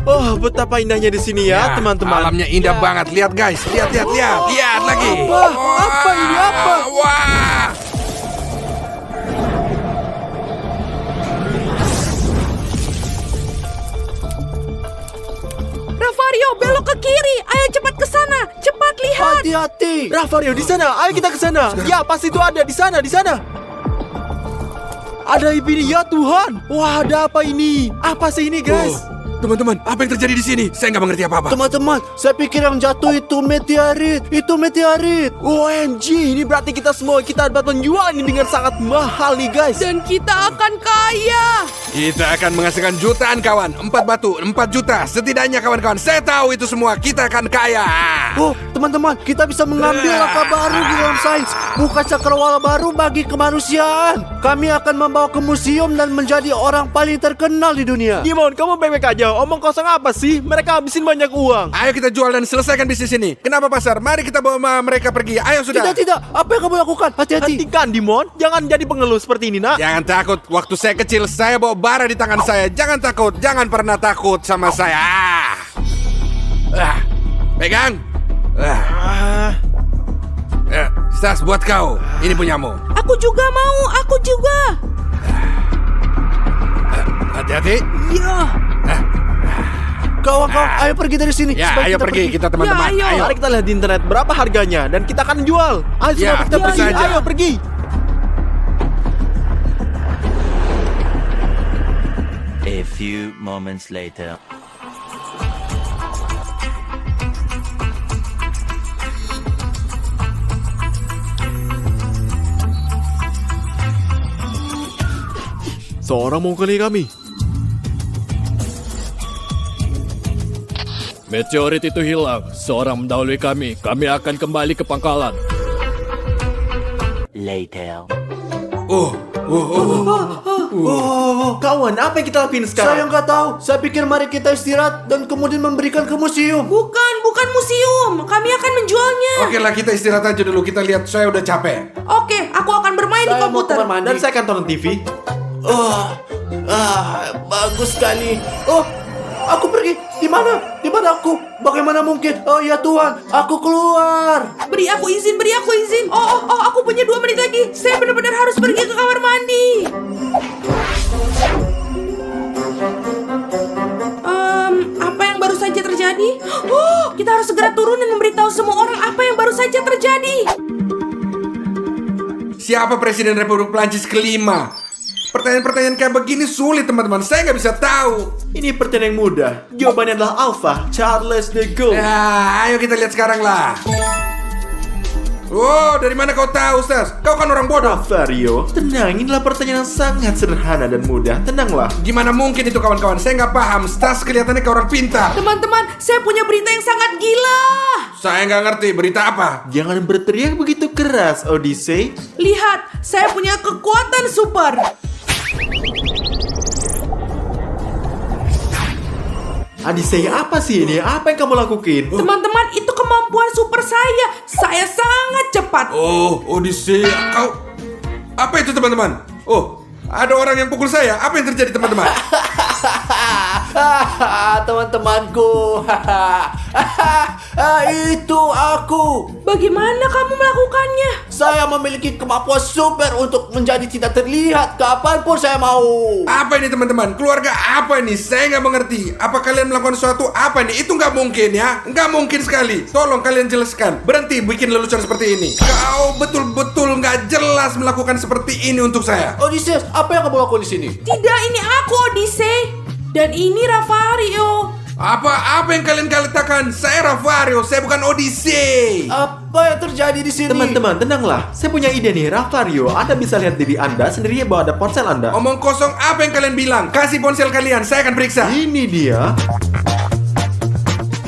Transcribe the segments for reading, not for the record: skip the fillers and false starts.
Oh, betapa indahnya di sini ya, teman-teman. Alamnya indah banget. Lihat guys, lihat lagi. Apa ini, apa? Wah. Ravario, belok ke kiri. Ayo cepat ke sana. Cepat lihat. Hati-hati. Ravario di sana, ayo kita ke sana. Ya, pasti itu ada di sana, di sana. Ada ini ya Tuhan. Wah, ada apa ini? Apa sih ini, guys? Teman-teman, apa yang terjadi di sini? Saya nggak mengerti apa-apa. Teman-teman, saya pikir yang jatuh itu meteorit. Itu meteorit. OMG, ini berarti kita dapat menjual ini dengan sangat mahal nih, guys. Dan kita akan kaya. Kita akan menghasilkan jutaan kawan. 4 batu, 4 juta. Setidaknya kawan-kawan, saya tahu itu semua. Kita akan kaya. Oh, teman-teman, kita bisa mengambil langkah baru di dalam sains. Buka cakrawala baru bagi kemanusiaan. Kami akan membawa ke museum dan menjadi orang paling terkenal di dunia. Dimon, kamu baik-baik aja. Omong kosong apa sih? Mereka habisin banyak uang. Ayo kita jual dan selesaikan bisnis ini. Kenapa pasar? Mari kita bawa mereka pergi. Ayo sudah. Tidak. Apa yang kamu lakukan? Hati-hati. Hentikan, Dimon. Jangan jadi pengeluh seperti ini, nak. Jangan takut. Waktu saya kecil, saya bawa bara di tangan saya. Jangan takut. Jangan pernah takut sama saya. Pegang. Stas, buat kau. Ini punyamu. Aku juga mau. Aku juga. Hati-hati. Ya. Kawan-kawan, ayo pergi dari sini. Ya, Sebaik ayo pergi kita teman-teman. Ya, ayo. Mari kita lihat di internet berapa harganya dan kita akan jual. Ayo, Ya, kita pergi. saja. Ayo pergi. A few moments later. Seorang mengukuli kami. Meteorit itu hilang. Seorang mendahului kami. Kami akan kembali ke pangkalan. Later. Kawan, apa yang kita lakuin sekarang? Saya nggak tahu. Saya pikir mari kita istirahat dan kemudian memberikan ke museum. Bukan museum. Kami akan menjualnya. Oke lah, kita istirahat aja dulu. Kita lihat, saya udah capek. Oke, aku akan bermain di Saya mau komputer. kamar mandi. Dan saya akan tonton TV. Bagus sekali. Oh, aku pergi. Di mana? Di mana aku? Bagaimana mungkin? Oh ya Tuhan, aku keluar. Beri aku izin. Oh, aku punya 2 menit lagi. Saya benar-benar harus pergi ke kamar mandi. Apa yang baru saja terjadi? Oh, kita harus segera turun dan memberitahu semua orang apa yang baru saja terjadi. Siapa Presiden Republik Prancis kelima? Pertanyaan-pertanyaan kayak begini sulit teman-teman. Saya nggak bisa tahu. Ini pertanyaan yang mudah. Jawabannya adalah Alpha, Charles de Gaulle. Ya, ayo kita lihat sekarang lah. Wow, dari mana kau tahu, Stas? Kau kan orang bodoh. Ravario, tenang. Inilah pertanyaan yang sangat sederhana dan mudah. Tenanglah. Gimana mungkin itu kawan-kawan? Saya nggak paham. Stas kelihatannya kayak orang pintar. Teman-teman, saya punya berita yang sangat gila. Saya nggak ngerti. Berita apa? Jangan berteriak begitu keras, Odyssey. Lihat, saya punya kekuatan super. Odyssey, apa sih ini? Apa yang kamu lakukan? Teman-teman, itu kemampuan super saya. Saya sangat cepat. Oh, Odyssey. Kau... Apa itu teman-teman? Oh, ada orang yang pukul saya. Apa yang terjadi teman-teman? Teman-temanku. Itu aku. Bagaimana kamu melakukannya? Saya memiliki kemampuan super untuk menjadi tidak terlihat kapanpun saya mau. Apa ini teman-teman? Keluarga apa ini? Saya nggak mengerti. Apa kalian melakukan sesuatu? Apa ini? Itu nggak mungkin ya. Nggak mungkin sekali. Tolong kalian jelaskan. Berhenti bikin lelucon seperti ini. Kau betul-betul nggak jelas melakukan seperti ini untuk saya. Odysseus, apa yang kamu lakukan di sini? Tidak, ini aku Odyssey. Dan ini Ravario. Apa yang kalian katakan? Saya Ravario, saya bukan Odyssey. Apa yang terjadi di sini? Teman-teman, tenanglah. Saya punya ide nih, Ravario. Anda bisa lihat diri Anda sendiri bahwa ada ponsel Anda. Omong kosong, apa yang kalian bilang? Kasih ponsel kalian, saya akan periksa. Ini dia.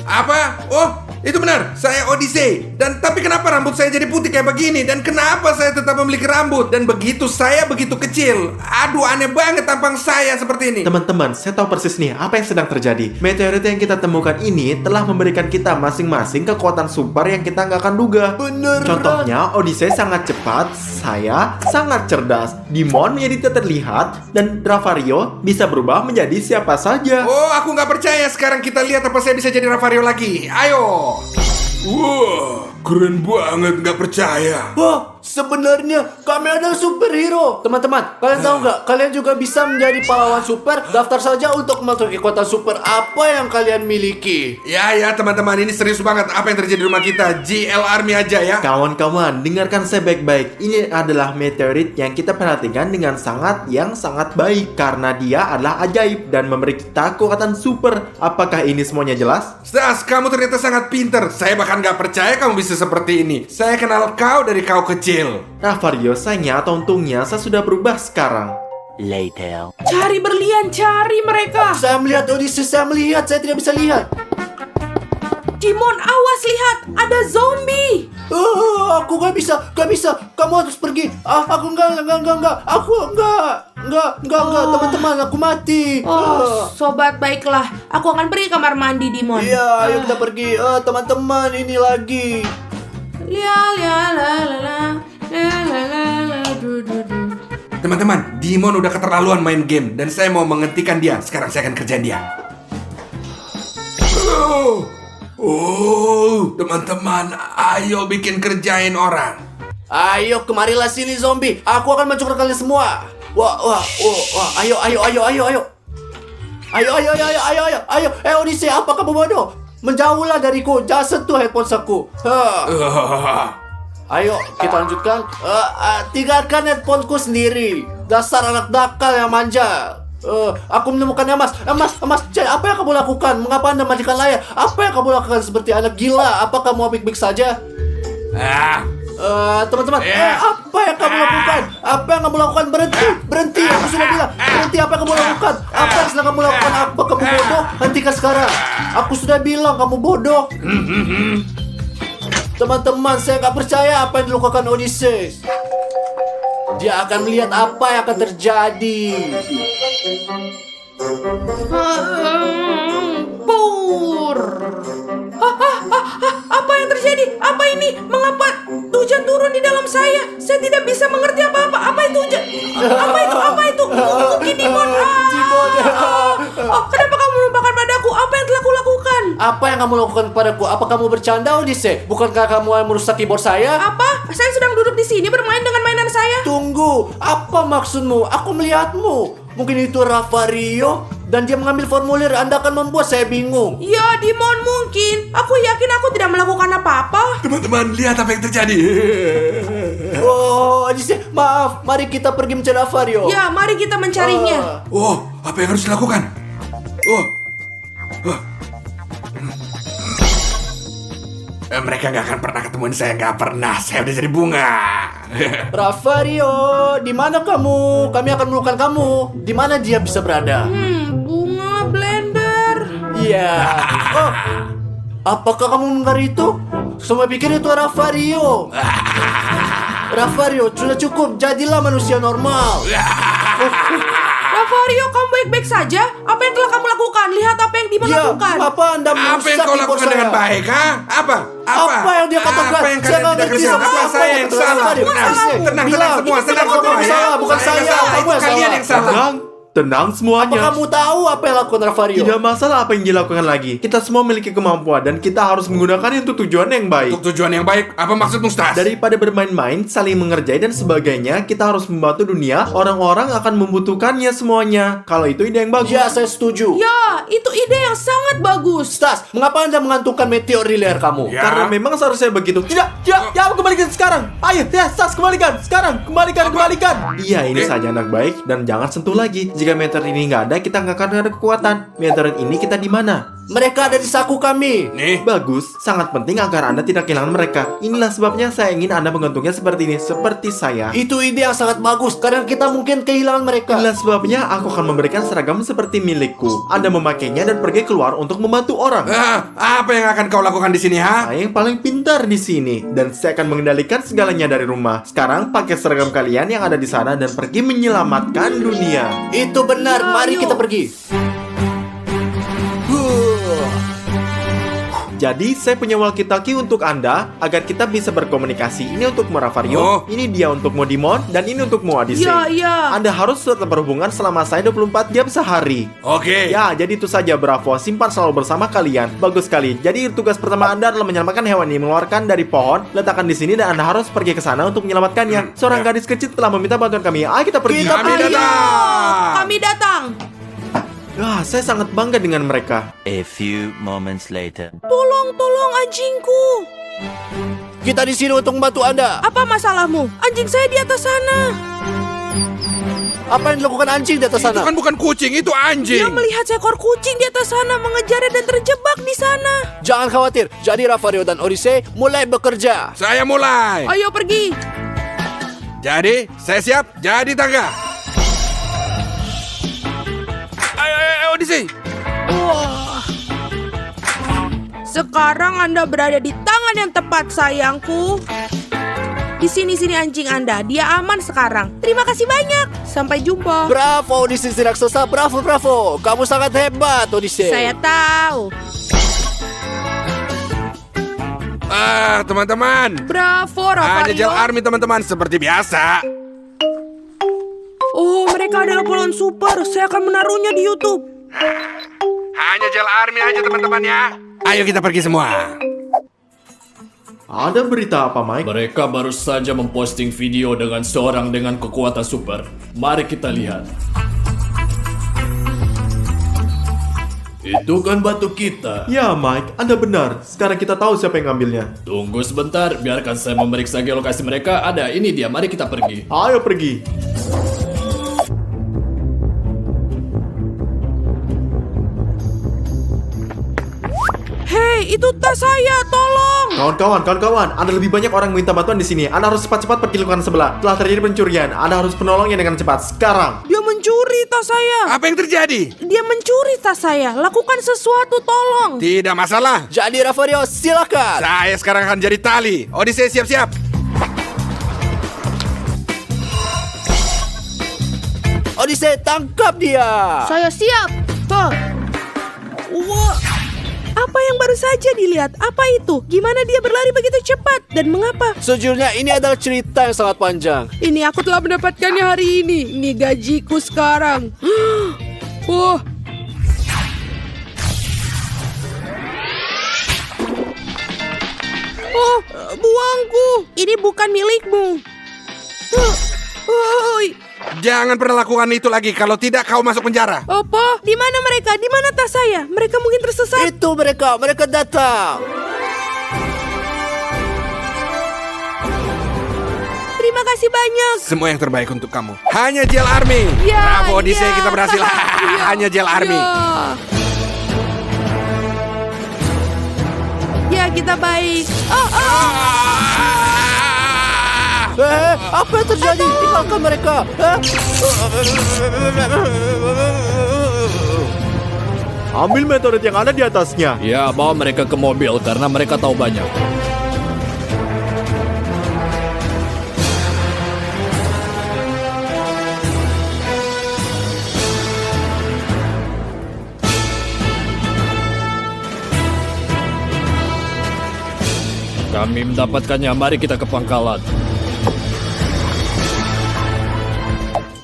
Apa? Oh, Itu benar, saya Odyssey. Dan tapi kenapa rambut saya jadi putih kayak begini? Dan kenapa saya tetap memiliki rambut? Dan begitu saya begitu kecil. Aduh, aneh banget tampang saya seperti ini. Teman-teman, saya tahu persis nih apa yang sedang terjadi. Meteorit yang kita temukan ini telah memberikan kita masing-masing kekuatan super yang kita nggak akan duga. Beneran. Contohnya, Odyssey sangat cepat, saya sangat cerdas, Dimon menjadi tidak terlihat, dan Ravario bisa berubah menjadi siapa saja. Oh, aku nggak percaya. Sekarang kita lihat apa saya bisa jadi Ravario lagi. Ayo. Wah, keren banget, nggak percaya. Wah, sebenarnya kami adalah superhero. Teman-teman, kalian tahu nggak? Kalian juga bisa menjadi pahlawan super. Daftar saja untuk memiliki kekuatan super apa yang kalian miliki. Ya teman-teman, ini serius banget. Apa yang terjadi di rumah kita? GL Army aja ya. Kawan-kawan, dengarkan saya baik-baik. Ini adalah meteorit yang kita perhatikan dengan sangat baik karena dia adalah ajaib dan memberi kita kekuatan super. Apakah ini semuanya jelas? Stas, kamu ternyata sangat pinter. Saya bahkan nggak percaya kamu bisa seperti ini. Saya kenal kau dari kau kecil. Ravario, sayangnya atau untungnya saya sudah berubah sekarang. Later. Cari berlian, cari mereka. Saya melihat Odyssey, saya tidak bisa lihat. Dimon, awas lihat, ada zombie. Aku gak bisa. Kamu harus pergi. Aku enggak. Teman-teman, aku mati. Oh, sobat baiklah. Aku akan pergi kamar mandi, Dimon. Iya, ayo kita pergi. Teman-teman, ini lagi. Teman-teman, Dimon udah keterlaluan main game dan saya mau menghentikan dia. Sekarang saya akan kerjain dia. Teman-teman, ayo bikin kerjain orang. Ayo, kemarilah sini zombie. Aku akan mencuri kalian semua. Wah. Ayo. Odyssey, apa kamu bodoh? Menjauhlah dariku. Jangan sentuh headphone aku. Ayo, kita lanjutkan. Tinggalkan headphoneku sendiri. Dasar anak nakal yang manja. Aku menemukan Emas. Apa yang kamu lakukan? Mengapa Anda matikan layar? Apa yang kamu lakukan seperti anak gila? Apa kamu baik-baik saja? Teman-teman, apa yang kamu lakukan? Apa yang kamu lakukan? Berhenti. Aku sudah bilang, berhenti. Apa yang kamu lakukan? Apa yang sedang kamu lakukan? Apa kamu bodoh? Hentikan sekarang. Aku sudah bilang kamu bodoh. Teman-teman, saya nggak percaya apa yang dilakukan Odysseus. Dia akan melihat apa yang akan terjadi. Pur. Apa yang terjadi? Apa ini? Mengapa hujan turun di dalam saya? Saya tidak bisa mengerti apa-apa. Apa itu hujan? Apa itu? Mungkin Dimon. Kenapa kamu melupakan padaku? Apa yang telah kulakukan? Apa yang kamu lakukan kepadaku? Apa kamu bercanda, Odyssey? Bukankah kamu yang merusak keyboard saya? Apa? Saya sedang duduk di sini bermain dengan mainan saya. Tunggu, apa maksudmu? Aku melihatmu. Mungkin itu Ravario dan dia mengambil formulir. Anda akan membuat saya bingung. Ya, Dimon mungkin. Aku yakin aku tidak melakukan apa-apa. Teman-teman, lihat apa yang terjadi. Oh, Odyssey, maaf. Mari kita pergi mencari Ravario. Ya, mari kita mencarinya. Apa yang harus dilakukan? Mereka nggak akan pernah ketemuin saya, nggak pernah. Saya udah jadi bunga. Ravario, di mana kamu? Kami akan menemukan kamu. Di mana dia bisa berada? Bunga blender. Iya. Apakah kamu mendengar itu? Semua pikir itu Ravario. Ravario, sudah cukup. Jadilah manusia normal. Ravario, kamu baik-baik saja? Apa yang telah kamu lakukan? Lihat apa yang Dimon lakukan. Apa Anda Apa yang merusak kau keyboard lakukan saya? dengan baik, ha? Apa yang dia katakan? Apa yang Saya kalian nggak tidak ngerti kerjakan? apa Apa saya yang kata salah? Ravario. Tenang Bilang, semua, tenang kamu semua yang ya. salah, bukan saya. Salah, Kamu itu yang kalian salah. yang salah. Tenang Apa semuanya. kamu tahu apa yang lakukan Ravario? Tidak masalah apa yang dilakukan lagi. Kita semua memiliki kemampuan dan kita harus menggunakannya untuk tujuan yang baik. Untuk tujuan yang baik, apa maksudmu, Stas? Daripada bermain-main, saling mengerjai dan sebagainya, kita harus membantu dunia. Orang-orang akan membutuhkannya semuanya. Kalau itu ide yang bagus. Ya, saya setuju. Ya, itu ide yang sangat bagus. Stas, mengapa Anda mengantungkan meteor di leher kamu? Ya. Karena memang seharusnya begitu. Tidak, aku kembalikan sekarang. Ayo, Stas, kembalikan. Sekarang, kembalikan. Iya, ini saja anak baik dan jangan sentuh lagi. Jika meteor ini nggak ada, kita nggak akan ada kekuatan. Meteor ini kita di mana? Mereka ada di saku kami. Nih, Bagus, sangat penting agar Anda tidak kehilangan mereka. Inilah sebabnya saya ingin Anda menggantungnya seperti ini, seperti saya. Itu ide yang sangat bagus karena kita mungkin kehilangan mereka. Inilah sebabnya aku akan memberikan seragam seperti milikku. Anda memakainya dan pergi keluar untuk membantu orang. apa yang akan kau lakukan di sini, ha? Saya yang paling pintar di sini dan saya akan mengendalikan segalanya dari rumah. Sekarang pakai seragam kalian yang ada di sana dan pergi menyelamatkan dunia. Itu benar. Mari kita pergi. Jadi saya punya walkie-talkie untuk Anda agar kita bisa berkomunikasi. Ini untuk Moravario, Oh. ini dia untuk Modimon, dan ini untuk Moadise. Iya. Anda harus tetap berhubungan selama saya 24 jam sehari. Oke. Ya, jadi itu saja, Bravo. Simpan selalu bersama kalian. Bagus sekali. Jadi tugas pertama Anda adalah menyelamatkan hewan ini, mengeluarkan dari pohon, letakkan di sini, dan Anda harus pergi ke sana untuk menyelamatkannya. Seorang gadis kecil telah meminta bantuan kami. Ayo kita pergi. Kita Kami Ayo, datang. kami datang. Saya sangat bangga dengan mereka. A few moments later. Tolong anjingku. Kita di sini untuk membantu Anda. Apa masalahmu? Anjing saya di atas sana. Apa yang dilakukan anjing di atas Itu sana? kan bukan kucing, itu anjing. Dia melihat seekor kucing di atas sana, mengejarnya dan terjebak di sana. Jangan khawatir. Jadi Ravario dan Odyssey mulai bekerja. Saya mulai. Ayo pergi. Jadi, saya siap jadi tangga. Ayo, Odyssey. Wah. Sekarang Anda berada di tangan yang tepat, sayangku. Di sini anjing Anda. Dia aman sekarang. Terima kasih banyak. Sampai jumpa. Bravo Odyssey si raksasa. Bravo. Kamu sangat hebat Odyssey. Saya tahu. Teman-teman. Bravo, Hanya Gel Ravario. Army, teman-teman, seperti biasa. Oh, mereka adalah polon super. Saya akan menaruhnya di YouTube. Hanya Gel Army aja, teman-teman ya. Ayo kita pergi semua. Ada berita apa, Mike? Mereka baru saja memposting video dengan seorang dengan kekuatan super. Mari kita lihat. Itu kan batu kita. Ya, Mike, Anda benar. Sekarang kita tahu siapa yang ngambilnya. Tunggu sebentar, biarkan saya memeriksa geolokasi mereka. Ada, ini dia. Mari kita pergi. Ayo pergi. Hei, itu tas saya. Tolong. Kawan-kawan, ada lebih banyak orang yang minta bantuan di sini. Anda harus cepat-cepat pergi lingkungan sebelah. Telah terjadi pencurian. Anda harus menolongnya dengan cepat. Sekarang. Dia mencuri tas saya. Apa yang terjadi? Dia mencuri tas saya. Lakukan sesuatu, tolong. Tidak masalah. Jadi Ravario silakan. Saya sekarang akan jadi tali. Odyssey siap-siap. Odyssey tangkap dia. Saya siap. Wah. Apa yang baru saja dilihat? Apa itu? Gimana dia berlari begitu cepat? Dan mengapa? Sejujurnya ini adalah cerita yang sangat panjang. Ini aku telah mendapatkannya hari ini. Ini gajiku sekarang. Wah. Oh, buangku. Ini bukan milikmu. Oi. Jangan pernah lakukan itu lagi. Kalau tidak, kau masuk penjara. Apa? Di mana mereka? Di mana tas saya? Mereka mungkin tersesat. Itu mereka datang. Terima kasih banyak. Semua yang terbaik untuk kamu. Hanya Gel Army. Ya, Bravo Odyssey, ya. kita berhasil. Ya. Hanya Gel Army. Ya, kita baik. Apa yang terjadi? Tinggalkan mereka. Ambil meteorit yang ada di atasnya. Ya, bawa mereka ke mobil karena mereka tahu banyak. Kami mendapatkannya, mari kita ke pangkalan.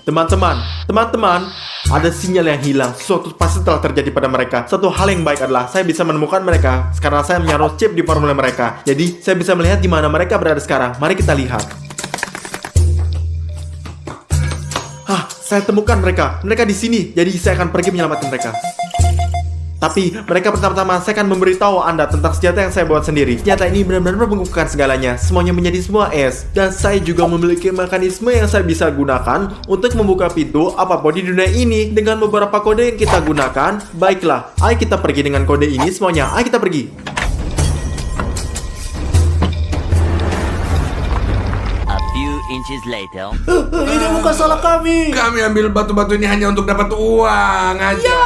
Teman-teman, ada sinyal yang hilang. Sesuatu pasti telah terjadi pada mereka. Satu hal yang baik adalah saya bisa menemukan mereka karena saya menyaruh chip di formulir mereka. Jadi, saya bisa melihat di mana mereka berada sekarang. Mari kita lihat. Saya temukan mereka. Mereka di sini. Jadi, saya akan pergi menyelamatkan mereka. Tapi mereka pertama-tama saya akan memberitahu Anda tentang senjata yang saya buat sendiri. Senjata ini benar-benar membekukan segalanya. Semuanya menjadi semua es. Dan saya juga memiliki mekanisme yang saya bisa gunakan untuk membuka pintu apapun di dunia ini dengan beberapa kode yang kita gunakan. Baiklah, ayo kita pergi dengan kode ini semuanya. Ayo kita pergi. A few inches later. Ini bukan salah kami. Kami ambil batu-batu ini hanya untuk dapat uang aja.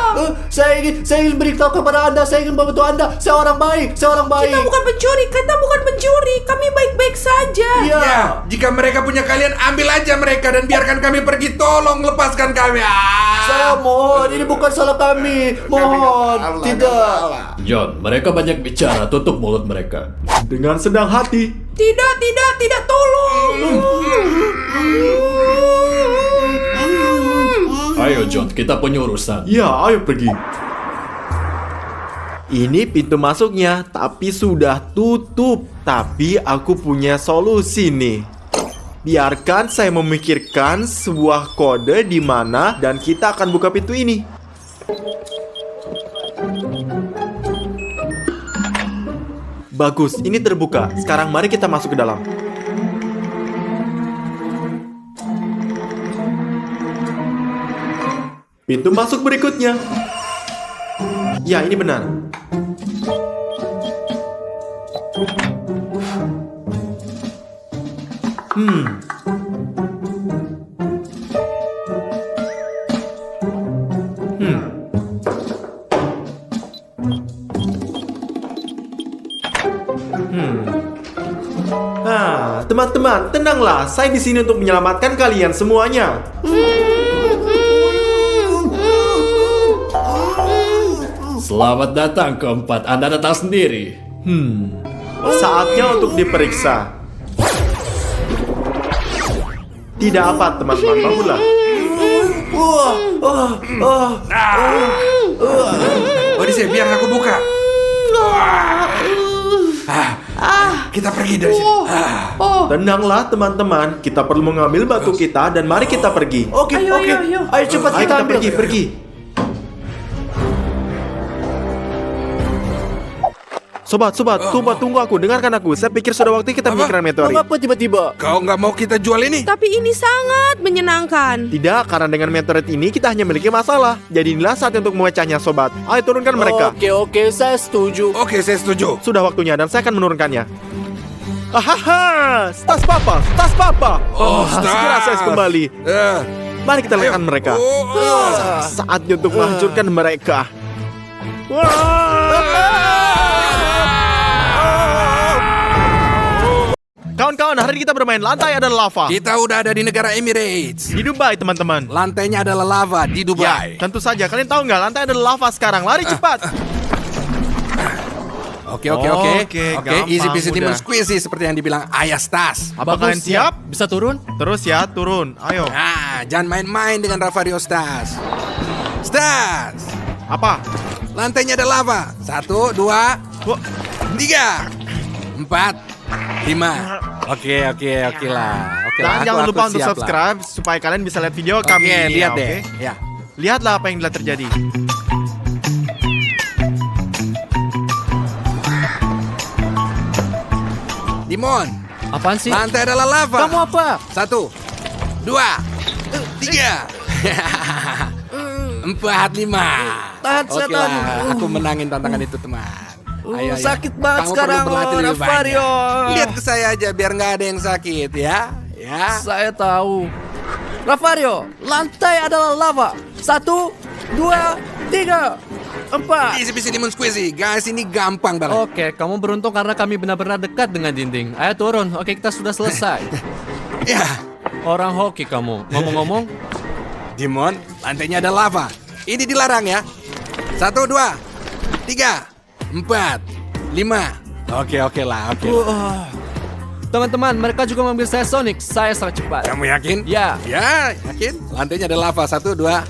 Saya ingin beritahu kepada Anda, saya ingin membantu Anda. Saya orang baik, saya orang baik. Kita bukan pencuri, kami baik-baik saja. Iya. Ya, jika mereka punya kalian, ambil aja mereka dan biarkan kami pergi. Tolong lepaskan kami. Saya mohon, ini bukan salah kami. Mohon, tidak. John, mereka banyak bicara, tutup mulut mereka. Dengan sedang hati. Tidak, tolong. Ayo John, kita punya urusan. Ya, ayo pergi. Ini pintu masuknya, tapi sudah tutup. Tapi aku punya solusi nih. Biarkan saya memikirkan sebuah kode di mana dan kita akan buka pintu ini. Bagus, ini terbuka. Sekarang mari kita masuk ke dalam. Pintu masuk berikutnya. Ya, ini benar. Teman-teman, tenanglah. Saya di sini untuk menyelamatkan kalian semuanya. Selamat datang keempat, Anda datang sendiri. Saatnya untuk diperiksa. Tidak apa, teman-teman. Bangunlah. Odyssey, biar aku buka. Kita pergi dari sini. Tenanglah, teman-teman. Kita perlu mengambil batu kita dan mari kita pergi. Oke. Ayo. Ayo cepat Ayo kita kita ambil. pergi. Sobat, tunggu aku. Dengarkan aku. Saya pikir sudah waktu kita memikirkan meteorit. Mengapa tiba-tiba? Kau nggak mau kita jual ini? Tapi ini sangat menyenangkan. Tidak, karena dengan meteorit ini kita hanya memiliki masalah. Jadi inilah saat untuk memecahnya, sobat. Ayo turunkan mereka. Oke, saya setuju. Oke, saya setuju. Sudah waktunya dan saya akan menurunkannya. Ahaha, tas papa. Segera saya kembali. Mari kita lakukan mereka. Saatnya untuk menghancurkan mereka. Kawan-kawan, hari ini kita bermain lantai adalah lava. Kita udah ada di negara Emirates. Di Dubai, teman-teman. Lantainya adalah lava di Dubai. Ya, tentu saja. Kalian tahu nggak, lantai adalah lava sekarang. Lari cepat. Oke. gampang, Easy peasy mudah. lemon squeezy seperti yang dibilang Ayah Stas. Apa kalian siap? Bisa turun? Terus ya, turun. Ayo. Jangan main-main dengan Ravario Stas. Stas, Apa? lantainya ada lava. 1, 2, 3, 4, 5. Oke lah. Dan jangan lupa untuk subscribe supaya kalian bisa lihat video kami. Oke, lihat Oke? deh. Ya. Lihatlah apa yang telah terjadi. Dimon, Apaan sih? lantai adalah lava. Kamu apa? 1, 2, 3, 4, 5. Tahan, Oke setan. lah, aku menangin tantangan itu, teman. Ayo. sakit banget Kamu sekarang, perlu berlatih lebih Ravario. banyak. Lihat ke saya aja biar nggak ada yang sakit ya. Saya tahu. Ravario, lantai adalah lava. 1, 2, 3, 4. Easy peasy lemon squeezy. Guys, ini gampang banget. Oke, kamu beruntung karena kami benar-benar dekat dengan dinding. Ayo turun. Oke, kita sudah selesai. Ya, Orang hoki kamu. Ngomong-ngomong, Dimon, lantainya ada lava. Ini dilarang ya. 1, 2, 3, 4, 5. Oke lah. teman-teman, mereka juga mengambil saya Sonic. Saya sangat cepat. Kamu yakin? Ya. Ya, yakin? Lantainya ada lava. 1, 2,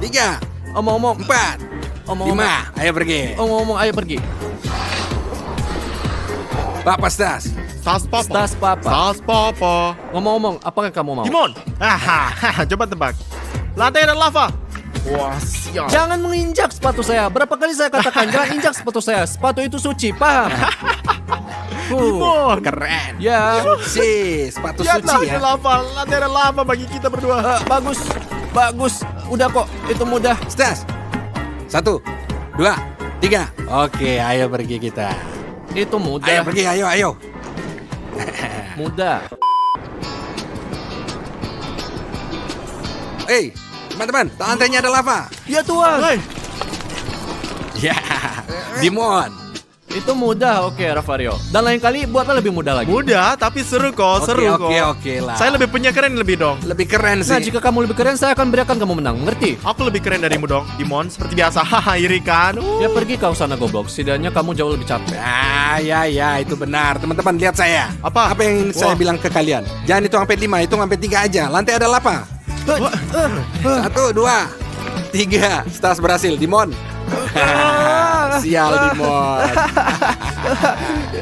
3, Omong-omong, 4, 5. Ayo pergi. Omong-omong, ayo pergi. Papa Stas. Tas papa. Tas papa. Tas papa. Ngomong-ngomong, apakah kamu mau? Dimon. Coba tebak. Lantai ada lava. Wah, siap. Jangan menginjak sepatu saya. Berapa kali saya katakan jangan injak sepatu saya. Sepatu itu suci, paham? Keren. Ya. Suci, sepatu Lihatlah, suci ada ya. lava. Lantai ada lava bagi kita berdua. Bagus, bagus. Udah kok, itu mudah. Stas. 1, 2, 3. Oke, ayo pergi kita. Itu Ayo mudah, pergi, ayo. mudah. Hei, teman-teman, lantainya ada lava. Ya Tuhan. Ya, Dimon. Itu mudah, oke Ravario. Dan lain kali buatlah lebih mudah lagi. Mudah, tapi seru kok, seru kok. Oke lah. Saya lebih punya keren lebih dong. lebih keren Nah, sih. jika kamu lebih keren, saya akan berikan kamu menang. Mengerti? Aku lebih keren darimu dong, Dimon. Seperti biasa, haha, iri kan? Ya pergi kau sana goblok. Setidaknya kamu jauh lebih capek. Ya, itu benar. Teman-teman, lihat saya. Apa? yang saya Wah. bilang ke kalian? Jangan hitung sampai 5, hitung sampai 3 aja. Lantai ada lava. 1, 2, 3. Stas berhasil, Dimon. Sial, Dimon.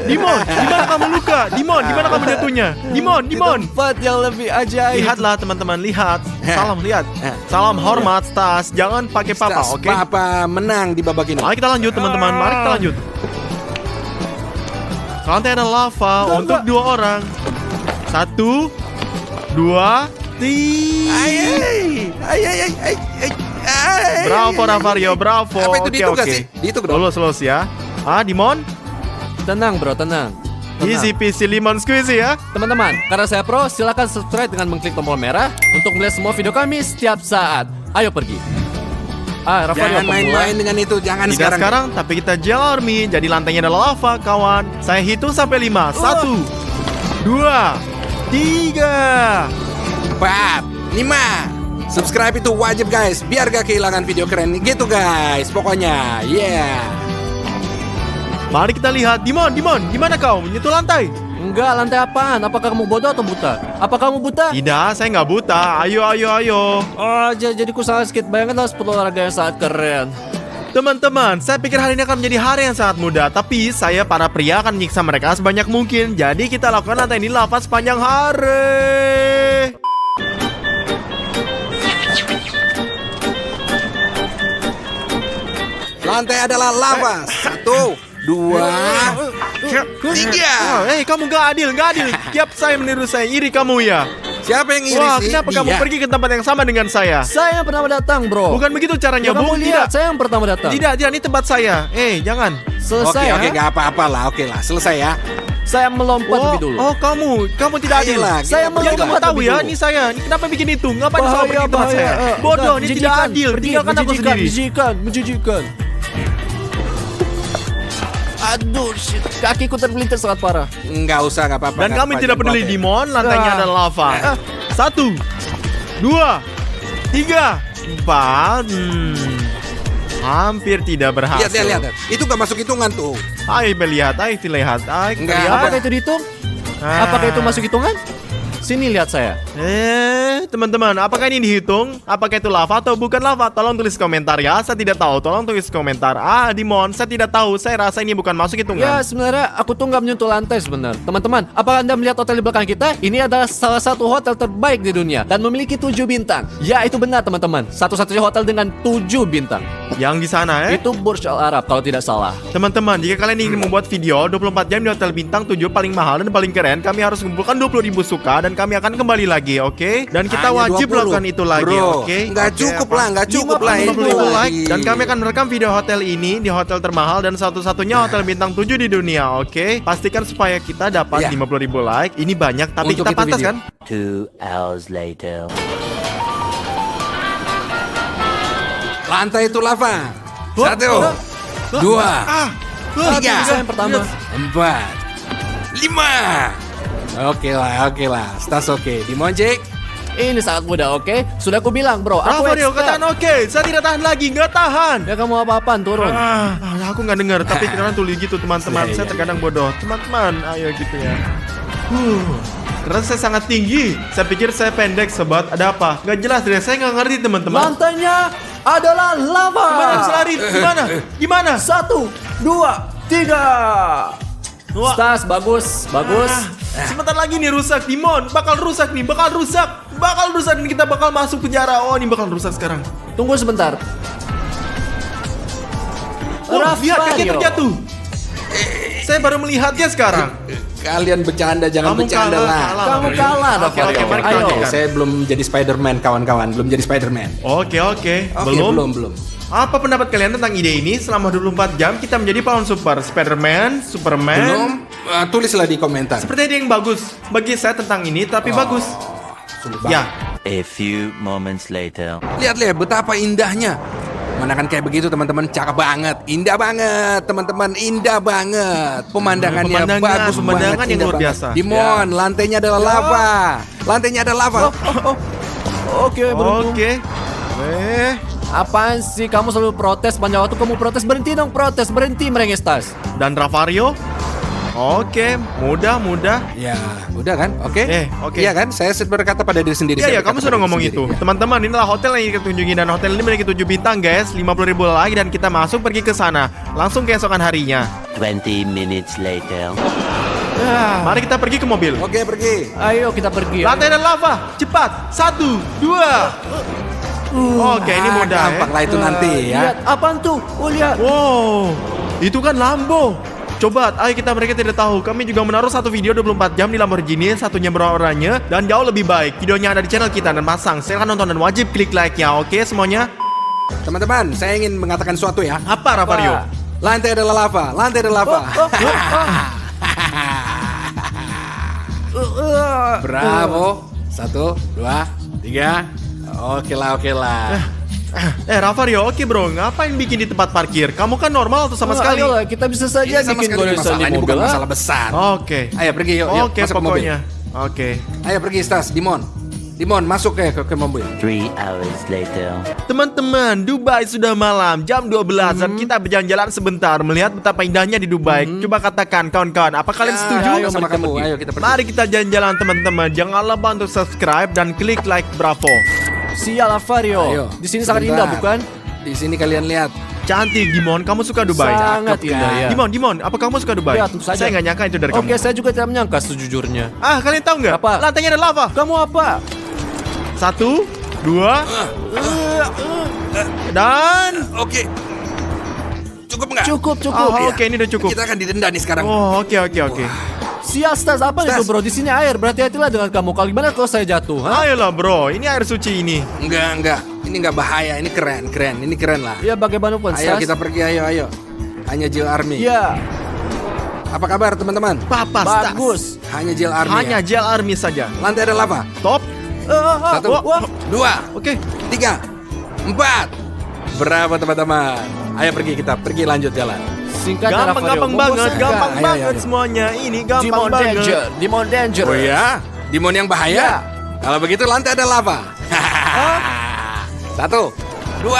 Dimon, di mana kamu luka? Dimon, di mana kamu jatuhnya? Dimon. Tempat yang lebih ajaib. Lihatlah teman-teman, lihat. Salam, lihat. Salam hormat, Stas. Jangan pakai papa, Stas, oke? Papa menang di babak ini. Mari kita lanjut teman-teman, mari kita lanjut. Lantai ada lava untuk 2 orang. 1, 2, 3. Bravo Ravario, bravo. Apa itu Oke, dihitung gak oke. sih? Dihitung dong. Lulus ya. Dimon, Tenang bro, tenang. easy peasy lemon squeezy ya. Teman-teman, karena saya pro, silakan subscribe dengan mengklik tombol merah untuk melihat semua video kami setiap saat. Ayo pergi. Ravario Jangan main-main dengan itu, jangan Tidak sekarang, tapi kita Jelormi. Jadi lantainya adalah lava, kawan. Saya hitung sampai 5. 1, 2, 3. 4, 5. Subscribe itu wajib guys, biar gak kehilangan video keren gitu guys. Pokoknya, Mari kita lihat. Dimon, di mana kau? Menyentuh lantai. Enggak, lantai apaan? Apakah kamu bodoh atau buta? Apa kamu buta? Tidak, saya nggak buta. Ayo. Oh, jadi ku sangat sedikit. Bayangkanlah 10 olahraga yang sangat keren. Teman-teman, saya pikir hari ini akan menjadi hari yang sangat mudah. Tapi saya para pria akan menyiksa mereka sebanyak mungkin. Jadi kita lakukan lantai ini lava sepanjang hari. lantai adalah lava. 1, 2, 3. Kamu nggak adil. Tiap saya meniru saya, iri kamu ya. Siapa yang iri Wah, sih? kenapa kamu Dia. pergi ke tempat yang sama dengan saya? Saya yang pertama datang, bro. Bukan begitu caranya, Ya, kamu Bung. lihat, Tidak. saya yang pertama datang. Tidak, ini tempat saya. Jangan. Selesai Oke, ya. gak apa-apa lah. Oke lah, selesai ya. Saya melompat lebih dulu. Kamu tidak adil. Ayolah, Saya kita mau Yang berdua. kamu tahu lebih ya, dulu. ini saya. Ini kenapa bikin itu? Ngapain Bahaya, sama pergi ke tempat bahaya. saya? Bodoh, ini tidak adil. Tinggalkan aku sendiri. Menjijikan. Aduh, shit. Kakiku terpelintir sangat parah. Nggak usah, nggak apa-apa. Dan nggak kami apa-apa, tidak peduli, jangan Dimon. Lantainya Ah. adalah lava. 1, 2, 3, 4. Hampir tidak berhasil. Lihat. Itu nggak masuk hitungan tuh. Ayo melihat, ayo lihat. Ayo kita Enggak, lihat. Apakah itu dihitung? Apakah itu masuk hitungan? Sini lihat saya. Teman-teman, apakah ini dihitung? Apakah itu lava atau bukan lava? Tolong tulis komentar ya. Saya tidak tahu. Tolong tulis komentar. Dimon, saya tidak tahu. Saya rasa ini bukan masuk Ya, hitungan. sebenarnya aku tuh nggak menyentuh lantai sebenarnya. Teman-teman, apakah Anda melihat hotel di belakang kita? Ini adalah salah satu hotel terbaik di dunia dan memiliki 7 bintang. Ya, itu benar teman-teman. Satu-satunya hotel dengan 7 bintang. Yang di sana Itu Burj Al Arab kalau tidak salah. Teman-teman, jika kalian ingin membuat video 24 jam di hotel bintang 7 paling mahal dan paling keren, kami harus mengumpulkan 20.000 suka dan kami akan kembali lagi, oke? Dan kita Hanya wajib 20. melakukan itu lagi, Bro, oke? nggak Oke, cukup apa? lah, nggak cukup lah. 50.000 itu like lagi. dan kami akan merekam video hotel ini di hotel termahal dan satu-satunya hotel bintang 7 di dunia, oke? Pastikan supaya kita dapat Ya. 50.000 like. Ini banyak tapi Untuk kita itu pantas video. kan? 2 hours later. Lantai itu lava. 1, 2, 3, Saya yang pertama. 4, 5. Oke lah. Stas oke. Dimon, Jack. Ini sangat mudah, oke? Sudah aku bilang, bro. Aku Rafario, expert. katakan oke. Saya tidak tahan lagi, nggak tahan. Ya kamu apa-apaan, turun. Aku nggak dengar, tapi kadang tulis gitu teman-teman. Saya terkadang bodoh. Teman-teman, ayo gitu ya. Karena saya sangat tinggi. Saya pikir saya pendek, sobat. Ada apa? Nggak jelas deh. Saya nggak ngerti teman-teman. Lantainya adalah lava. Gimana bisa lari? Gimana? 1, 2, 3. Wah. Stas, bagus. Sebentar lagi nih rusak, Dimon. Bakal rusak nih, bakal rusak. Dan kita bakal masuk penjara. Oh, ini bakal rusak sekarang. Tunggu sebentar. Wah, lihat kaki Rafario. terjatuh. Saya baru melihatnya sekarang. Kalian bercanda, jangan Kamu bercanda kalah, lah. kalah. Kamu kalah, Oke, Rafario. oke, mari kita Ayo. lanjutkan. Saya belum jadi Spider-Man, kawan-kawan. Belum jadi Spider-Man. Oke. Oke, Belum. belum. Apa pendapat kalian tentang ide ini? Selama 24 jam kita menjadi pahlawan super. Spider-Man, Superman. Belum. Tulislah di komentar. Seperti ada yang bagus. Bagi saya tentang ini, tapi bagus. Sulit banget. Ya, A few moments later. Lihat betapa indahnya. Mana kan kayak begitu teman-teman, cakep banget, indah banget teman-teman, indah banget. Pemandangannya Pemandangan, bagus pemandangan banget, yang indah luar banget. biasa. Dimon, lantainya adalah lava. Lantainya ada lava. Oke, beruntung. oke. Apaan sih kamu selalu protes panjang waktu kamu protes? Berhenti dong protes, berhenti merengis tas. Dan Rafario? Oke, mudah. Ya, udah kan? Oke. Oke. Iya kan? Saya berkata pada diri sendiri. Iya, saya ya, kamu berkata sudah pada ngomong diri itu. sendiri, ya. Teman-teman, inilah hotel yang kita tunjukin dan hotel ini memiliki 7 bintang, guys. 50.000 lagi dan kita masuk pergi ke sana. Langsung keesokan harinya. 20 minutes later. Mari kita pergi ke mobil. Oke, pergi. Ayo kita pergi. Lantai dan lava, cepat. 1, 2. Oke, ini mudah ya. Gampang lah itu nanti ya. Lihat, apaan tuh? Oh, lihat. Wow, itu kan Lambo. Coba, ayo kita mereka tidak tahu. Kami juga menaruh satu video 24 jam di Lamborghini, satunya beroranye dan jauh lebih baik. Videonya ada di channel kita dan pasang. Silahkan nonton dan wajib klik like-nya. Oke semuanya? Teman-teman, saya ingin mengatakan sesuatu ya. Apa Rafario? Lantai adalah lava, lantai adalah lava. Bravo. 1, 2, 3. Oke lah. Rafario, oke bro, ngapain bikin di tempat parkir? Kamu kan normal atau sama sekali? Ayolah, kita bisa saja Ini sama bikin sekali goresan masalah, di ini mobil. bukan ah. masalah besar. Oke. Ayo pergi yuk, Oke, masuk ke mobil. pokoknya. Oke. Ayo pergi Stas, Dimon, masuk ke mobil. 3 hours later. Teman-teman, Dubai sudah malam, jam 12 dan kita berjalan-jalan sebentar melihat betapa indahnya di Dubai. Coba katakan kawan-kawan, apa kalian setuju? Ayo sama kamu, ayo kita pergi. Mari kita jalan-jalan teman-teman. Jangan lupa untuk subscribe dan klik like Bravo. Sial Rafario. Ayo, Di sini sangat sebentar. indah bukan? Di sini kalian lihat. Cantik, Dimon. Kamu suka Dubai? Sangat Cakep, indah kan? ya. Dimon, apa kamu suka Dubai? Ya, tentu saja. Saya nggak nyangka itu dari Oke, kamu. saya juga tidak menyangka sejujurnya. Kalian tahu nggak? Apa? Lantainya ada lava. Kamu apa? 1, 2, dan... Oke. Cukup nggak? Cukup. Oke, ini udah cukup. Kita akan didenda nih sekarang. Oh, oke. Sial Stas, apa Stas. itu bro? Di sini air, berhati-hatilah dengan kamu. Kalau gimana kalau saya jatuh? Ha? Ayolah bro, ini air suci ini. Enggak. Ini nggak bahaya. Ini keren. Ini keren lah. Ya bagaimanapun Ayo Stas. kita pergi, ayo. Hanya Jill Army. Ya, Apa kabar teman-teman? Papa, Stas. bagus. Hanya Jill Army. Hanya ya? gel army saja. Lantai ada lava. Top. 1, wah. 2, Oke. 3, 4. Bravo teman-teman. Ayo kita pergi lanjut jalan. Singkat Gampang banget, gampang Ayo, banget ayo. semuanya. Ini gampang Dimon banget. Danger, Dimon Danger. Oh ya? Dimon yang bahaya? Ya. Kalau begitu lantai ada lava. 1, 2.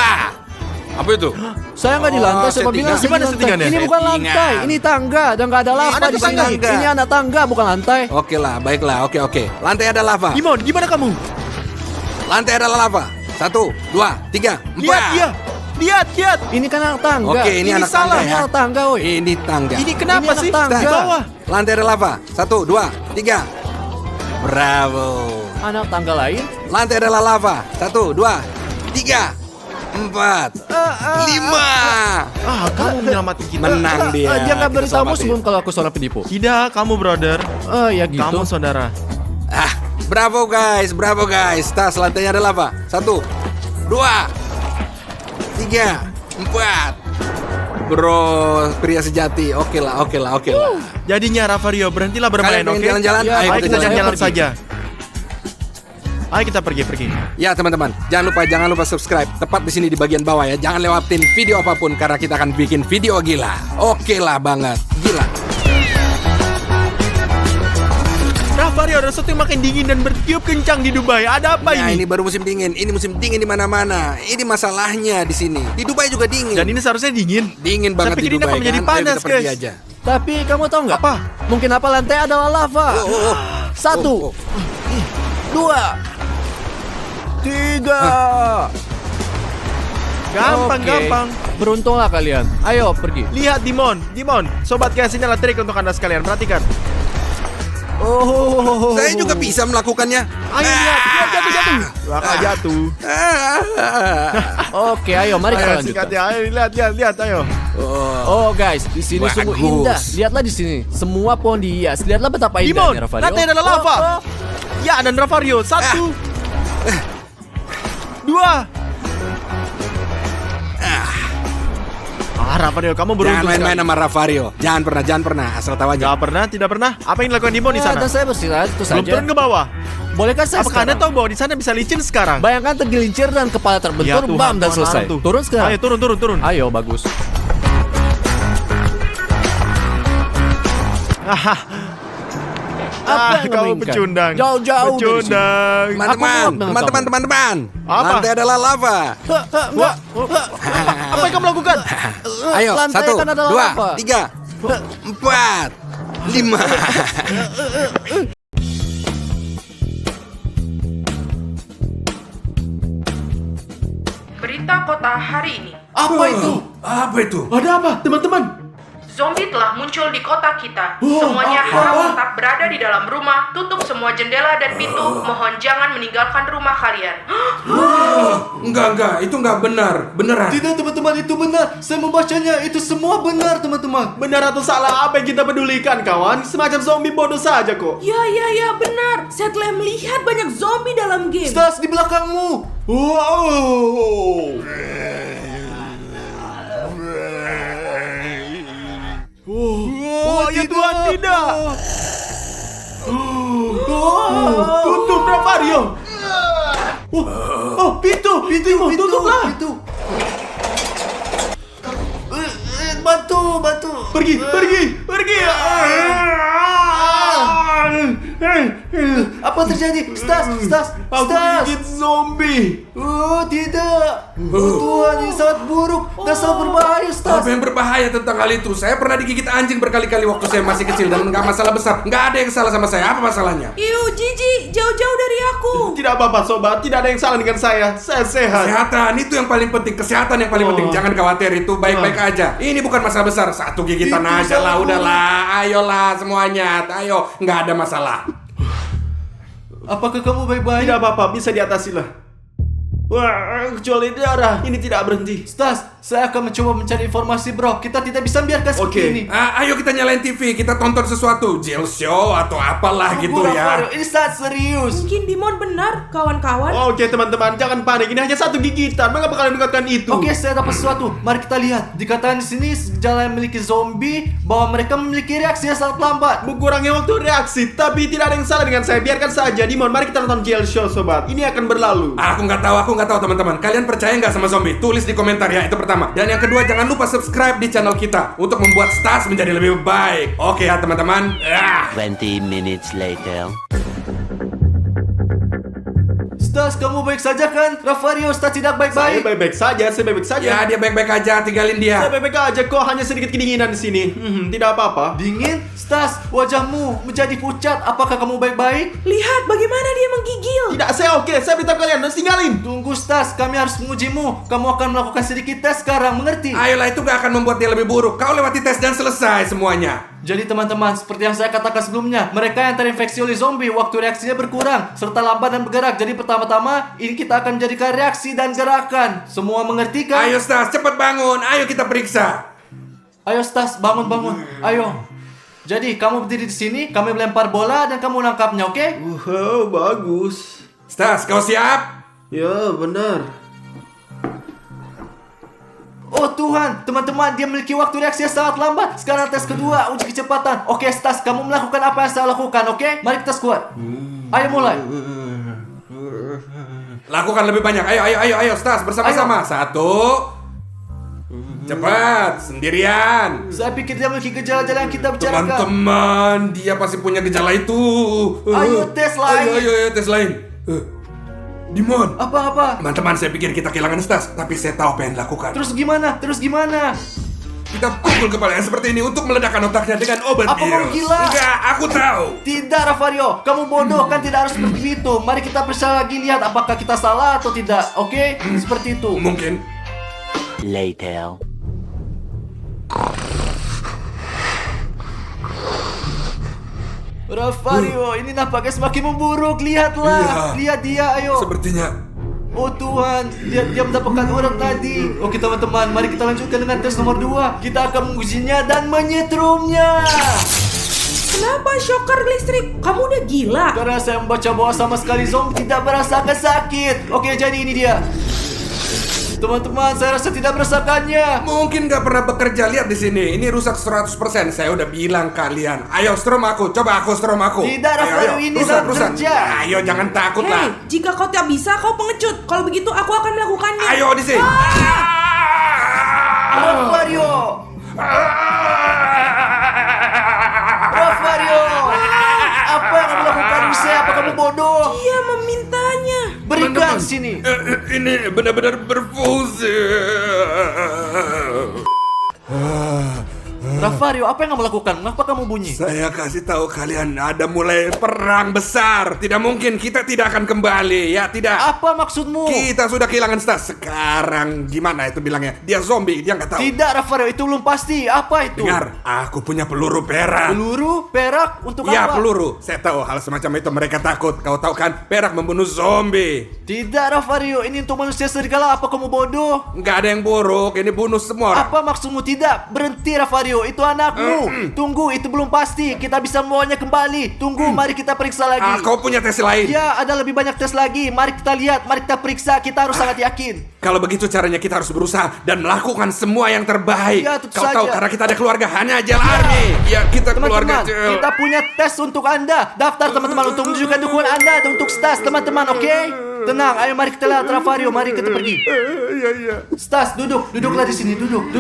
Apa itu? Saya nggak di lantai, Oh, saya bilang settingan. saya Gimana di lantai. settingannya? Ini bukan Settingan. lantai, ini tangga dan nggak ada lava Ada di tuh sini. tangga. Ini anak tangga bukan lantai. Oke lah, baiklah. Oke. Lantai ada lava. Dimon, gimana kamu? Lantai ada lava. 1, 2, 3, 4. Lihat dia. Lihat. Ini kan anak tangga. Oke, ini anak salah. tangga ya. Anak tangga, woi. Ini tangga. Ini kenapa Ini anak sih? tangga. Di bawah. Lantai ada lava. 1, 2, 3. Bravo. Anak tangga lain. Lantai adalah lava. 1, 2, 3, 4, 5. Kamu menyelamatkan kita. Menang dia. Dia nggak Kita beritahu selamatin. sebelum kalau aku seorang penipu. Tidak, kamu brother. Ya gitu. Kamu saudara. Bravo guys. Tas lantainya ada lava. 1, 2, 3, 4. Bro, pria sejati. Oke lah. Jadinya Rafario, berhentilah bermain, Kalian oke? pengen jalan-jalan? Ya, Ayo Ayo kita saya jalan-jalan pergi. saja. Ayo kita pergi. Ya teman-teman, jangan lupa subscribe tepat di sini di bagian bawah ya. Jangan lewatin video apapun karena kita akan bikin video gila. Oke lah banget, gila. Rafario, ada sesuatu yang makin dingin dan bertiup kencang di Dubai. Ada apa Nah, ini? ini baru musim dingin. Ini musim dingin di mana-mana. Ini masalahnya di sini. Di Dubai juga dingin. Dan ini seharusnya dingin. Dingin banget Saya di pikir ini Dubai akan menjadi kan. panas, Ayo kita pergi guys. aja. Tapi kamu tahu nggak? Apa? Mungkin apa lantai adalah lava. 1, 2, 3. Gampang. Beruntunglah kalian. Ayo pergi. Lihat Dimon, sobat guys, ini adalah trik untuk anda sekalian. Perhatikan. Oh. Saya juga bisa melakukannya. Ayo lihat, jatuh. Bakal jatuh. Oke, ayo mari kita Ayo lanjutkan. sikat ya, ayo lihat, ayo. Oh guys, di sini sungguh Bagus. indah. Lihatlah di sini, semua pohon dihias. Lihatlah betapa Dimon, indahnya Ravario. nanti adalah lava. Ya, dan Ravario. 1, 2. Ravario, kamu Jangan beruntung main-main sekali. sama Ravario. Jangan pernah. Asal tahu aja. Gak pernah, tidak pernah. Apa yang dilakukan Dimon di Ya, sana? dan saya beristirahat itu Belum saja. turun ke bawah. Bolehkah saya Apakah Anda sekarang? tahu bahwa di sana bisa licin sekarang? Bayangkan tergelincir dan kepala terbentur, Tuhan, bam dan Tuhan, selesai. Tuhan. Turun sekarang. Ayo turun. Ayo, bagus. Apa yang kamu kamu inginkan? pecundang. Jauh-jauh dari sini. Pecundang. Teman-teman. Apa? Lantai adalah lava. Enggak. Apa yang kamu lakukan? Ayo, Lantai 1, kan adalah 2, lava. 3, 4, 5. Berita kota hari ini. Apa itu? Apa itu? Ada apa, teman-teman? Zombie telah muncul di kota kita. Semuanya harap tetap berada di dalam rumah. Tutup semua jendela dan pintu. Mohon jangan meninggalkan rumah kalian. Enggak, itu enggak benar. Beneran. Tidak teman-teman, itu benar. Saya membacanya, itu semua benar teman-teman. Benar atau salah, apa yang kita pedulikan, kawan? Semacam zombie bodoh saja kok. Ya, benar. Saya telah melihat banyak zombie dalam game. Stas, di belakangmu. Wow. Oh, ya Tuhan, tidak. Tutup, Ravario. Pintu, tutuplah. Bantu. Pergi. Apa terjadi? Stas. Aku gigit zombie. Oh, tidak. Oh, Tuhan, ini sangat buruk dan sangat berbahaya, Stas. Apa yang berbahaya tentang hal itu? Saya pernah digigit anjing berkali-kali waktu saya masih kecil dan nggak masalah besar. Nggak ada yang salah sama saya. Apa masalahnya? Iu, Jiji, jauh-jauh dari aku. Tidak apa-apa, sobat. Tidak ada yang salah dengan saya. Saya sehat. Kesehatan itu yang paling penting. Kesehatan yang paling penting. Jangan khawatir, itu baik-baik aja. Ini bukan masalah besar. Satu gigitan Itu aja lah, sangat udahlah. Ayolah semuanya. Ayo, nggak ada masalah. Apakah kamu baik-baik? Tidak apa-apa, bisa diatasi lah. Wah, kecuali darah. Ini tidak berhenti. Stas, saya akan mencoba mencari informasi, bro. Kita tidak bisa biarkan seperti Oke. ini. Ayo kita nyalain TV, kita tonton sesuatu, jail show atau apalah gitu Tunggu, ya. Ravario, ini sangat serius. Mungkin Dimon benar, kawan-kawan. Oke, teman-teman, jangan panik. Ini hanya satu gigitan. Mengapa kalian mengatakan itu? Oke, saya dapat sesuatu. Mari kita lihat. Dikatakan di sini gejala yang memiliki zombie bahwa mereka memiliki reaksi yang sangat lambat. Mengurangi waktu reaksi, tapi tidak ada yang salah dengan saya. Biarkan saja, Dimon. Mari kita nonton jail show, sobat. Ini akan berlalu. Aku nggak tahu teman-teman. Kalian percaya nggak sama zombie? Tulis di komentar ya, itu pertama. Dan yang kedua, jangan lupa subscribe di channel kita untuk membuat Stas menjadi lebih baik. Oke ya teman-teman. 20 minutes later. Stas, kamu baik saja kan? Ravario, Stas tidak Saya baik-baik. baik-baik saja, saya baik-baik saja. Ya dia baik-baik aja, tinggalin Saya dia. baik-baik aja kok, hanya sedikit kedinginan di sini. Tidak apa-apa. Dingin? Stas, wajahmu menjadi pucat. Apakah kamu baik-baik? Lihat bagaimana dia menggigil. Tidak, saya oke. Saya beritahu kalian, harus tinggalin. Tunggu, Stas. Kami harus mengujimu. Kamu akan melakukan sedikit tes sekarang, mengerti? Ayolah, itu nggak akan membuat dia lebih buruk. Kau lewati tes dan selesai semuanya. Jadi teman-teman, seperti yang saya katakan sebelumnya, mereka yang terinfeksi oleh zombie waktu reaksinya berkurang serta lambat dan bergerak. Jadi pertama-tama ini kita akan menjadikan reaksi dan gerakan. Semua mengerti kan? Ayo Stas, cepat bangun. Ayo kita periksa. Ayo Stas, bangun. Ayo. Jadi kamu berdiri di sini, kami melempar bola dan kamu nangkapnya, oke? Wow, bagus. Stas, kau siap? Ya, benar. Oh Tuhan, teman-teman, dia memiliki waktu reaksi yang sangat lambat. Sekarang tes kedua, uji kecepatan. Oke Stas, kamu melakukan apa yang saya lakukan, oke? Mari kita squat. Ayo mulai. Lakukan lebih banyak. Ayo Stas, bersama-sama. Satu. Cepat, sendirian. Saya pikir dia memiliki gejala-gejala yang kita bicarakan. Teman-teman, dia pasti punya gejala itu. Ayo, tes lain. Ayo, tes lain. Dimon. Apa-apa? Teman-teman, saya pikir kita kehilangan Stas, tapi saya tahu apa yang dilakukan. Terus gimana? Kita pukul kepalanya seperti ini untuk meledakkan otaknya dengan obat Apa kamu virus. gila? Enggak, aku tahu. Tidak, Ravario. Kamu bodoh, kan tidak harus seperti itu. Mari kita periksa lagi, lihat apakah kita salah atau tidak. Oke? Seperti itu. Mungkin. Later. Rafario, ini nampaknya semakin memburuk. Lihatlah, Iya. lihat dia, ayo. Sepertinya. Oh Tuhan, dia mendapatkan orang tadi. Oke teman-teman, mari kita lanjutkan dengan tes nomor 2. Kita akan mengujinya dan menyetrumnya. Kenapa shocker listrik? Kamu udah gila. Karena saya membaca bahwa sama sekali zombie tidak merasakan sakit. Oke, jadi ini dia. Teman-teman, saya rasa tidak merasakannya. Mungkin nggak pernah bekerja, lihat di sini. Ini rusak 100%. Saya udah bilang kalian. Ayo strom aku, coba aku strom aku. Tidak, Ayo, Rafael, ayo. ini Rusak, sangat rusak. kerja. Ayo jangan takut lah. Hei, jika kau tak bisa, kau pengecut. Kalau begitu, aku akan melakukannya. Ayo di sini. Rafario, Rafario, apa yang kamu lakukan? Saya, apa kamu bodoh? Dia memintanya. Berikan sini. Ini benar-benar berfungsi. Rafario, apa yang kamu lakukan? Kenapa kamu bunyi? Saya kasih tahu kalian ada mulai perang besar. Tidak mungkin kita tidak akan kembali. Ya tidak. Apa maksudmu? Kita sudah kehilangan stas. Sekarang gimana itu bilangnya? Dia zombie, dia nggak tahu. Tidak, Rafario, itu belum pasti. Apa itu? Dengar, aku punya peluru perak. Peluru, perak, untuk Ya apa? peluru. Saya tahu hal semacam itu mereka takut. Kau tahu kan, perak membunuh zombie. Tidak, Rafario, ini untuk manusia serigala. Apa kamu bodoh? Nggak ada yang buruk. Ini bunuh semua orang. Apa maksudmu? Tidak, berhenti Rafario, itu anakmu. Tunggu, itu belum pasti. Kita bisa membawanya kembali. Tunggu, mari kita periksa lagi. Kau punya tes lain. Ya, ada lebih banyak tes lagi. Mari kita lihat, mari kita periksa. Kita harus sangat yakin. Kalau begitu caranya kita harus berusaha dan melakukan semua yang terbaik. Ya, tentu Kau tahu saja. karena kita ada keluarga hanya Agile Army. Ya kita keluarga Teman-teman, Agile. kita punya tes untuk Anda. Daftar teman-teman untuk menunjukkan dukungan Anda untuk Stas, teman-teman, oke? Tenang, ayo mari kita lihat Rafario, mari kita pergi. Iya. Stas, duduklah di sini, duduk.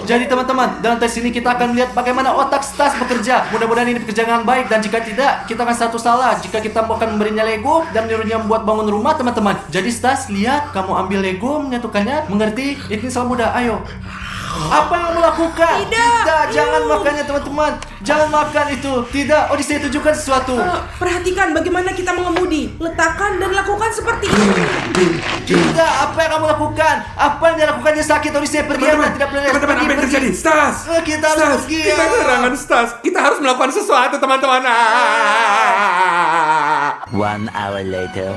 Jadi teman-teman, dalam tes ini kita akan melihat bagaimana otak Stas bekerja. Mudah-mudahan ini bekerja dengan baik, dan jika tidak, kita akan satu salah jika kita akan memberinya Lego dan menyuruhnya membuat bangun rumah, teman-teman. Jadi Stas, lihat, kamu ambil Lego, menyatukannya, mengerti? Ini sangat mudah, ayo. Apa yang kamu lakukan? Tidak. Jangan makannya teman-teman. Jangan makan itu. Tidak, Odyssey tunjukkan sesuatu. Perhatikan bagaimana kita mengemudi. Letakkan dan lakukan seperti ini. Tidak, apa yang kamu lakukan? Apa yang dia lakukan? Dia sakit, Odyssey. Pergi, Anda tidak boleh. Teman-teman, apa yang terjadi? Stas. Kita harus Stas, pergi. kita kehilangan Stas. Kita harus melakukan sesuatu, teman-teman. 1 hour later.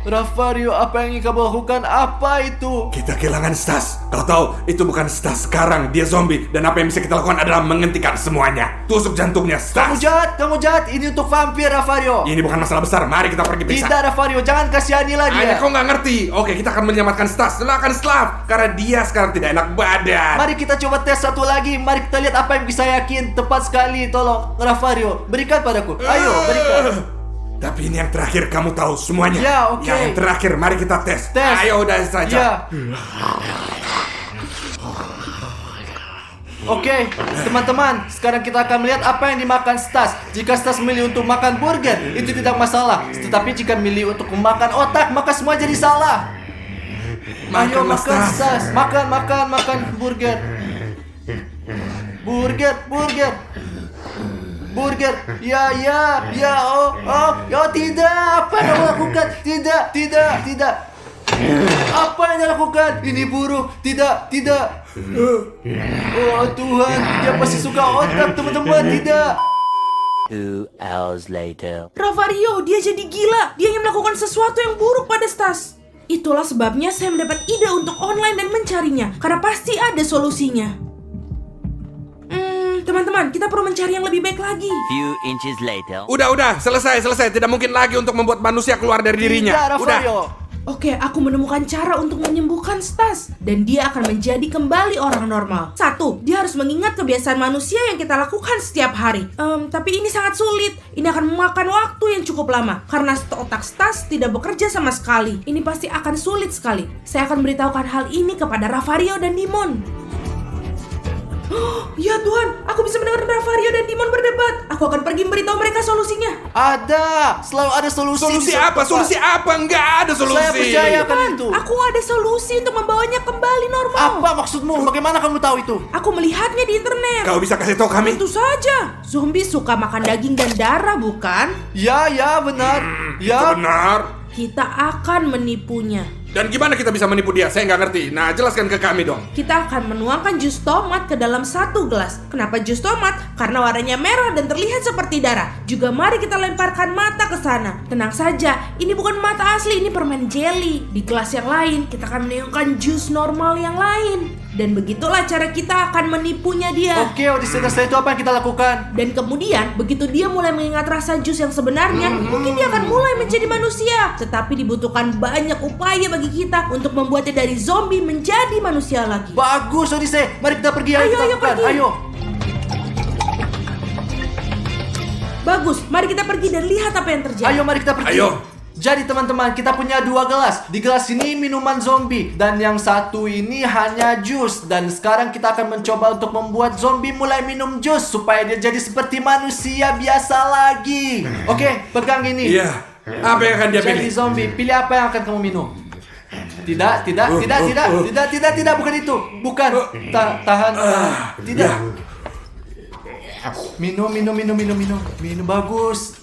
Rafario, apa yang ingin kamu lakukan? Apa itu? Kita kehilangan Stas. Kau tahu, itu bukan Stas sekarang. Dia zombie. Dan apa yang bisa kita lakukan adalah menghentikan semuanya. Tusuk jantungnya, Kamu Stas. jahat. Ini untuk vampir, Rafario. Ini bukan masalah besar. Mari kita pergi periksa. Tidak, Rafario. Jangan kasihanilah dia. Kau nggak ngerti. Oke, kita akan menyelamatkan Stas. Silakan Slav. Karena dia sekarang tidak enak badan. Mari kita coba tes satu lagi. Mari kita lihat apa yang bisa yakin. Tepat sekali. Tolong, Rafario. Berikan padaku. Ayo, berikan. Tapi ini yang terakhir, kamu tahu semuanya. Ya, oke. Yang terakhir, mari kita tes. Tes. Ayo, udah saja. Ya. Oke, teman-teman, sekarang kita akan melihat apa yang dimakan Stas. Jika Stas memilih untuk makan burger, itu tidak masalah. Tetapi jika memilih untuk memakan otak, maka semua jadi salah. Ayo Makanlah, makan Stas. Stas, makan burger. Burger, ya, tidak, apa yang kamu lakukan? Tidak. Apa yang dia lakukan? Ini buruk, tidak. Oh Tuhan, dia pasti suka otak, teman-teman, tidak. 2 hours later. Rafario, dia jadi gila. Dia ingin melakukan sesuatu yang buruk pada Stas. Itulah sebabnya saya mendapat ide untuk online dan mencarinya. Karena pasti ada solusinya. Teman-teman, kita perlu mencari yang lebih baik lagi. Few inches later. Udah, selesai. Tidak mungkin lagi untuk membuat manusia keluar dari dirinya. Tidak, Udah. Rafario. Oke, aku menemukan cara untuk menyembuhkan Stas. Dan dia akan menjadi kembali orang normal. 1, dia harus mengingat kebiasaan manusia yang kita lakukan setiap hari. Tapi ini sangat sulit. Ini akan memakan waktu yang cukup lama. Karena otak Stas tidak bekerja sama sekali. Ini pasti akan sulit sekali. Saya akan beritahukan hal ini kepada Rafario dan Dimon. Ya Tuhan, aku bisa mendengar Rafario dan Dimon berdebat. Aku akan pergi memberitahu mereka solusinya. Ada, selalu ada solusi. Solusi di suatu apa? tempat. Solusi apa? Nggak ada solusi. Saya percaya akan itu. Aku ada solusi untuk membawanya kembali normal. Apa maksudmu? Bagaimana kamu tahu itu? Aku melihatnya di internet. Kau bisa kasih tahu kami? Tentu saja. Zombie suka makan daging dan darah, bukan? Ya, benar. Itu benar. Kita akan menipunya. Dan gimana kita bisa menipu dia? Saya nggak ngerti. Nah, jelaskan ke kami dong. Kita akan menuangkan jus tomat ke dalam satu gelas. Kenapa jus tomat? Karena warnanya merah dan terlihat seperti darah. Juga mari kita lemparkan mata ke sana. Tenang saja, ini bukan mata asli, ini permen jelly. Di gelas yang lain, kita akan menuangkan jus normal yang lain. Dan begitulah cara kita akan menipunya dia. Oke, Odyssey, setelah itu apa yang kita lakukan? Dan kemudian, begitu dia mulai mengingat rasa jus yang sebenarnya, mungkin dia akan mulai menjadi manusia. Tetapi dibutuhkan banyak upaya bagi kita untuk membuatnya dari zombie menjadi manusia lagi. Bagus, Odyssey. Mari kita pergi. Ayo, kita ayo, lakukan. pergi. Ayo. Bagus, mari kita pergi dan lihat apa yang terjadi. Ayo, mari kita pergi. Ayo. Jadi teman-teman, kita punya 2 gelas. Di gelas ini minuman zombie dan yang satu ini hanya jus. Dan sekarang kita akan mencoba untuk membuat zombie mulai minum jus supaya dia jadi seperti manusia biasa lagi. Oke, pegang ini. Iya. Apa yang akan dia Jadi pilih? zombie, pilih apa yang akan kamu minum? Tidak, bukan itu. Bukan. Tahan. Tidak. Ya. Minum. Bagus.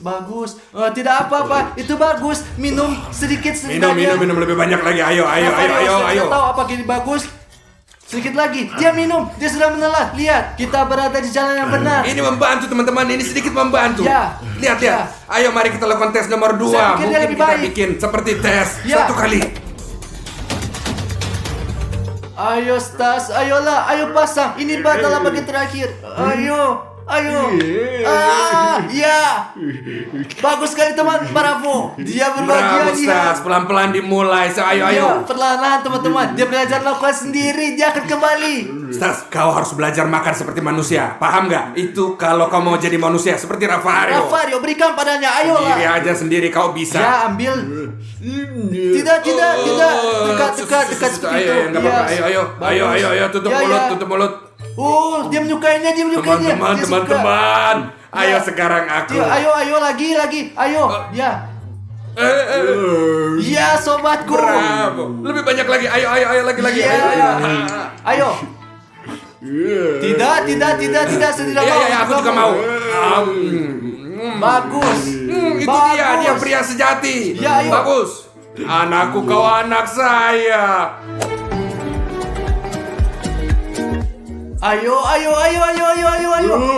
Tidak apa-apa. Itu bagus. Minum sedikit Minum lebih banyak lagi. Ayo. Kita tahu apa gini bagus. Sedikit lagi. Dia minum. Dia sudah menelan. Lihat, kita berada di jalan yang benar. Ini membantu teman-teman. Ini sedikit membantu. Ya. Lihat. Ya. Ayo mari kita lakukan tes nomor 2. Saya pikir dia Mungkin lebih kita baik. bikin seperti tes Ya. 1 kali. Ayo Stas, ayolah, ayo pasang. Ini adalah bagian terakhir. Ayo. Ya. Bagus sekali teman, bravo. Dia berbahagia. Bravo, Stas. Pelan-pelan dimulai. Ayo. Ya, perlahan teman-teman. Dia belajar melakukan sendiri. Dia akan kembali. Stas, kau harus belajar makan seperti manusia. Paham nggak? Itu kalau kau mau jadi manusia seperti Rafario. Rafario, berikan padanya. Sendiri Ayolah. aja sendiri kau bisa. Ya, ambil. Tidak. Dekat seperti itu. Ayo, tutup mulut. Dia menyukainya. Teman-teman. Ayo Ya. sekarang aku. Ayo lagi. Ayo. Ya. Ya, sobatku. Bravo. Lebih banyak lagi. Ayo lagi. Ya. Ayo. Tidak. Tidak Ya, aku juga mau. Bagus. Itu dia pria sejati. Ya, ayo. Bagus. Anakku, kau anak saya. Ayo.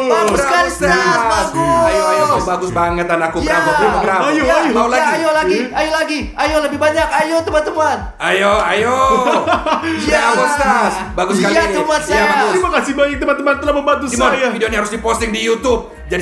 Bagus sekali, Stas. Bagus. Ayo, kau bagus banget anakku. Bravo. Mau lagi. Ayo lagi. Ayo lebih banyak. Ayo teman-teman. Ayo. Bravo, Stas. Bagus sekali Iya, ini. teman Iya, saya. bagus. Terima kasih banyak teman-teman telah membantu Simon, saya. video ini harus diposting di YouTube. Jadi